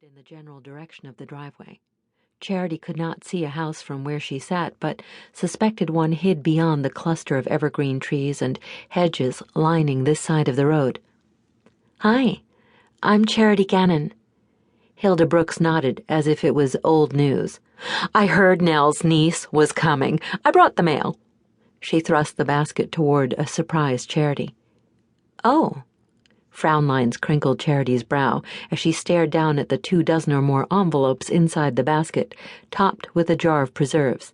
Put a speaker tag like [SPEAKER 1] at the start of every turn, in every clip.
[SPEAKER 1] in the general direction of the driveway. Charity could not see a house from where she sat, but suspected one hid beyond the cluster of evergreen trees and hedges lining this side of the road. "Hi, I'm Charity Gannon." Hilda Brooks nodded as if it was old news. "I heard Nell's niece was coming. I brought the mail." She thrust the basket toward a surprised Charity. "Oh." Frown lines crinkled Charity's brow as she stared down at the 24 or more envelopes inside the basket, topped with a jar of preserves.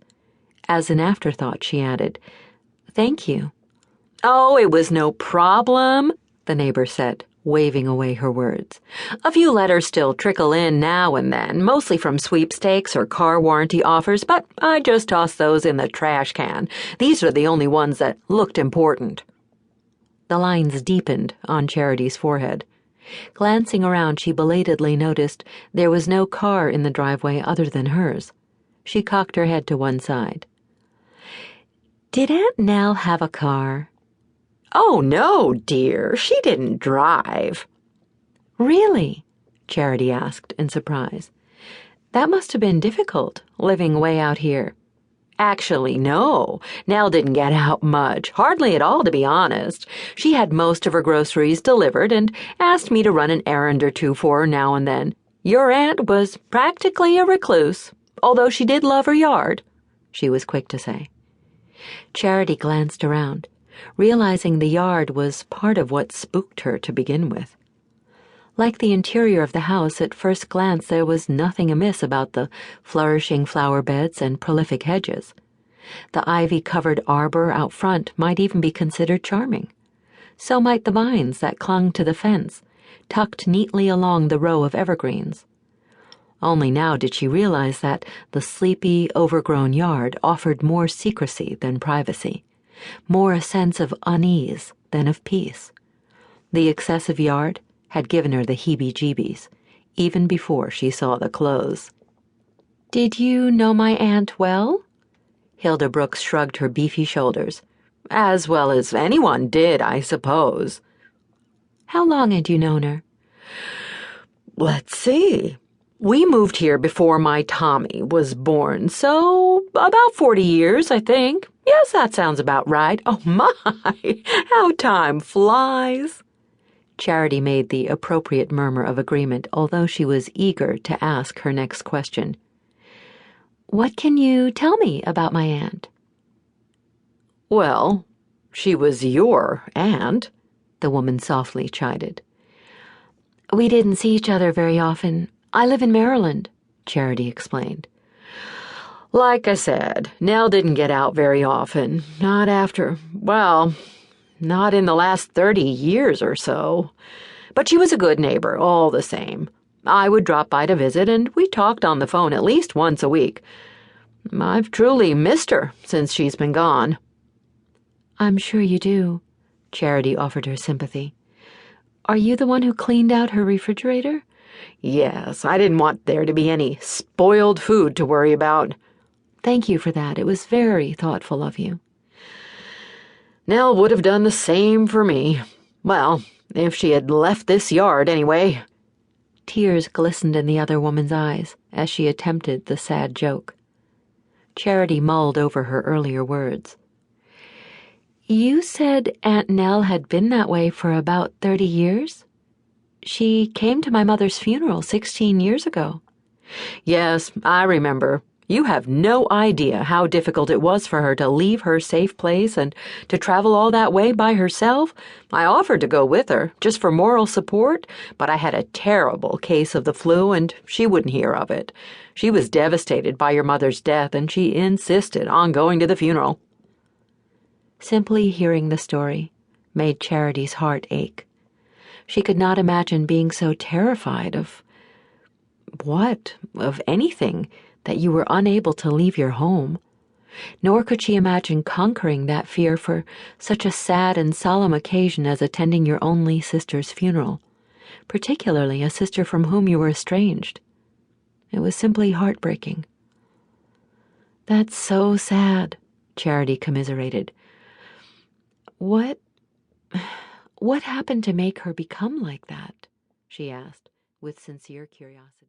[SPEAKER 1] As an afterthought, she added, "Thank you." "Oh, it was no problem," the neighbor said, waving away her words. "A few letters still trickle in now and then, mostly from sweepstakes or car warranty offers, but I just tossed those in the trash can. These are the only ones that looked important." The lines deepened on Charity's forehead. Glancing around, she belatedly noticed there was no car in the driveway other than hers. She cocked her head to one side. "Did Aunt Nell have a car?" "Oh, no, dear. She didn't drive." "Really?" Charity asked in surprise. "That must have been difficult, living way out here." "Actually, no. Nell didn't get out much, hardly at all, to be honest. She had most of her groceries delivered and asked me to run an errand or two for her now and then. Your aunt was practically a recluse, although she did love her yard," she was quick to say. Charity glanced around, realizing the yard was part of what spooked her to begin with. Like the interior of the house, at first glance there was nothing amiss about the flourishing flower beds and prolific hedges. The ivy-covered arbor out front might even be considered charming. So might the vines that clung to the fence, tucked neatly along the row of evergreens. Only now did she realize that the sleepy, overgrown yard offered more secrecy than privacy, more a sense of unease than of peace. The excessive yard had given her the heebie-jeebies, even before she saw the clothes. "Did you know my aunt well?" Hilda Brooks shrugged her beefy shoulders. "As well as anyone did, I suppose." "How long had you known her?" "Let's see. We moved here before my Tommy was born, so about 40 years, I think. Yes, that sounds about right. Oh, my, how time flies." Charity made the appropriate murmur of agreement, although she was eager to ask her next question. "What can you tell me about my aunt?" "Well, she was your aunt," the woman softly chided. "We didn't see each other very often. I live in Maryland," Charity explained. "Like I said, Nell didn't get out very often. Not in the last 30 years or so. But she was a good neighbor, all the same. I would drop by to visit, and we talked on the phone at least once a week. I've truly missed her since she's been gone." "I'm sure you do," Charity offered her sympathy. "Are you the one who cleaned out her refrigerator?" "Yes, I didn't want there to be any spoiled food to worry about." "Thank you for that. It was very thoughtful of you." "Nell would have done the same for me. Well, if she had left this yard anyway." Tears glistened in the other woman's eyes as she attempted the sad joke. Charity mulled over her earlier words. "You said Aunt Nell had been that way for about 30 years? She came to my mother's funeral 16 years ago." "Yes, I remember. You have no idea how difficult it was for her to leave her safe place and to travel all that way by herself. I offered to go with her, just for moral support, but I had a terrible case of the flu, and she wouldn't hear of it. She was devastated by your mother's death, and she insisted on going to the funeral." Simply hearing the story made Charity's heart ache. She could not imagine being so terrified of anything, that you were unable to leave your home. Nor could she imagine conquering that fear for such a sad and solemn occasion as attending your only sister's funeral, particularly a sister from whom you were estranged. It was simply heartbreaking. "That's so sad," Charity commiserated. What happened to make her become like that?" she asked, with sincere curiosity.